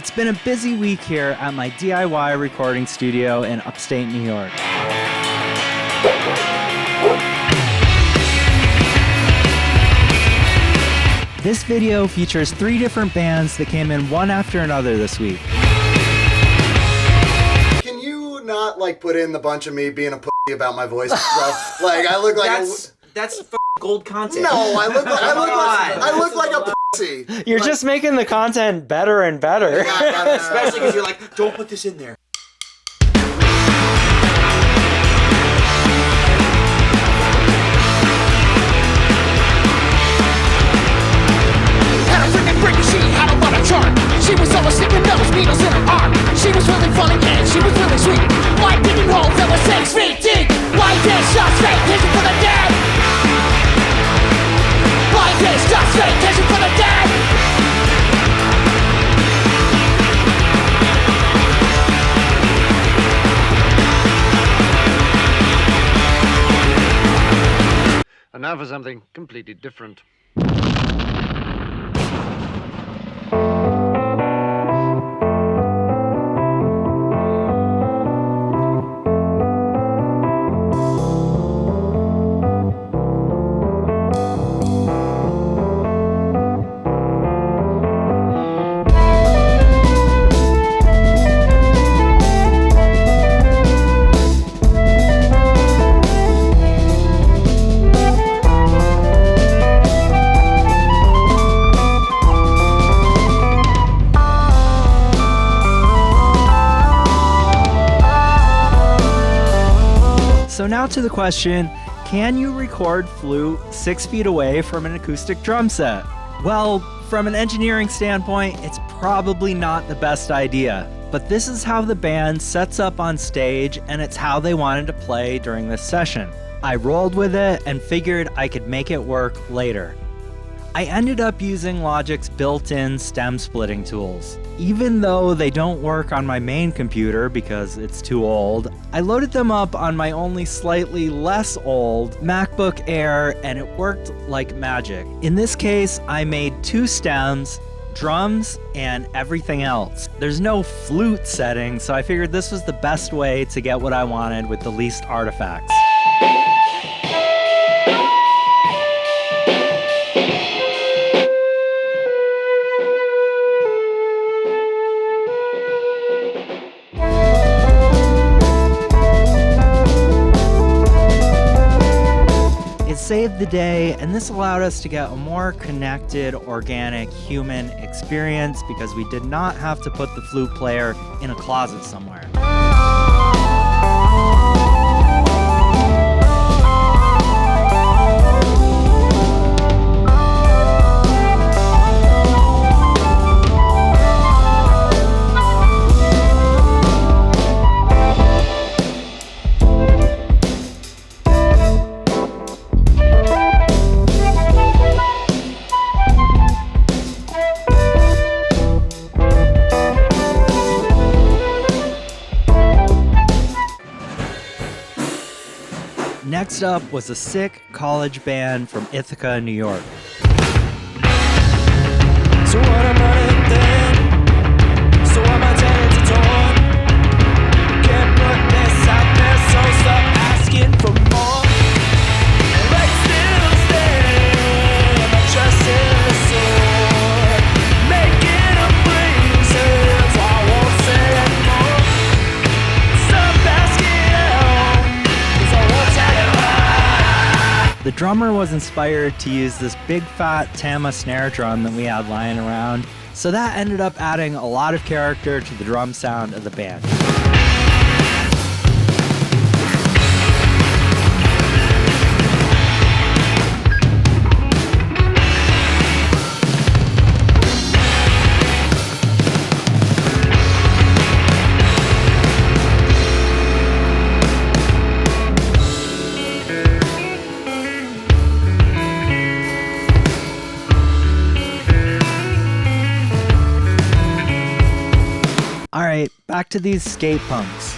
It's been a busy week here at my DIY recording studio in upstate New York. This video features 3 different bands that came in one after another this week. Can you not put in the bunch of me being a pussy about my voice? I look like that's gold content. No, I look like a pussy. You're just making the content better and better. Especially because you're like, don't put this in there. She had a lot of charm. She was always sticking those needles in her arm. She was really funny and she was really sweet. Like digging holes that were 6 feet deep. Like this, just vacation for the dead. Like this, just vacation for the dead. And now for something completely different. So now to the question, can you record flute 6 feet away from an acoustic drum set? Well, from an engineering standpoint, it's probably not the best idea, but this is how the band sets up on stage and it's how they wanted to play during this session. I rolled with it and figured I could make it work later. I ended up using Logic's built-in stem splitting tools. Even though they don't work on my main computer because it's too old, I loaded them up on my only slightly less old MacBook Air and it worked like magic. In this case, I made 2 stems, drums, and everything else. There's no flute setting, so I figured this was the best way to get what I wanted with the least artifacts. Saved the day, and this allowed us to get a more connected, organic, human experience because we did not have to put the flute player in a closet somewhere. Next up was a sick college band from Ithaca, New York. So what am I then? So am I telling to torn? Can't put this out there, so stop asking for more. Like still stand, I'm just in the sword. Making a breezes, I won't say anymore. Stop asking out, 'cause I won't tell you why. The drummer was inspired to use this big fat Tama snare drum that we had lying around, so that ended up adding a lot of character to the drum sound of the band. Alright, back to these skate punks.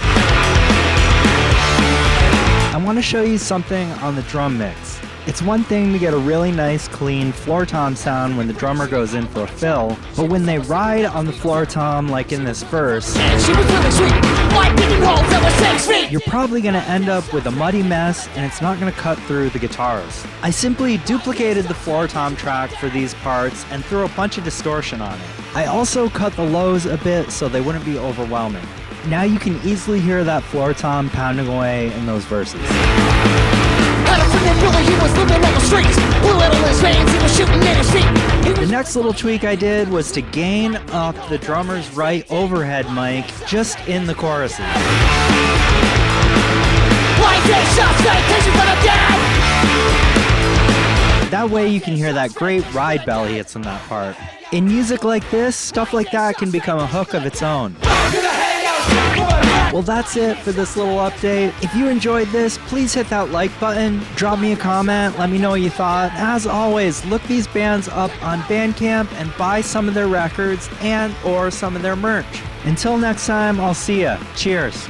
I want to show you something on the drum mix. It's one thing to get a really nice, clean floor tom sound when the drummer goes in for a fill, but when they ride on the floor tom like in this verse, And she was really sweet, like digging holes that were 6 feet. you're probably going to end up with a muddy mess and it's not going to cut through the guitars. I simply duplicated the floor tom track for these parts and threw a bunch of distortion on it. I also cut the lows a bit so they wouldn't be overwhelming. Now you can easily hear that floor tom pounding away in those verses. Had a friend named Billy, he was living on the streets. Blew it on his veins, he was shooting in his feet. The next little tweak I did was to gain up the drummer's right overhead mic just in the choruses. Like this, shots straight, cause you're gonna die. That way you can hear that great ride belly hits on that part. In music like this, stuff like that can become a hook of its own. Well, that's it for this little update. If you enjoyed this, please hit that like button, drop me a comment, let me know what you thought. As always, look these bands up on Bandcamp and buy some of their records and or some of their merch. Until next time, I'll see ya. Cheers.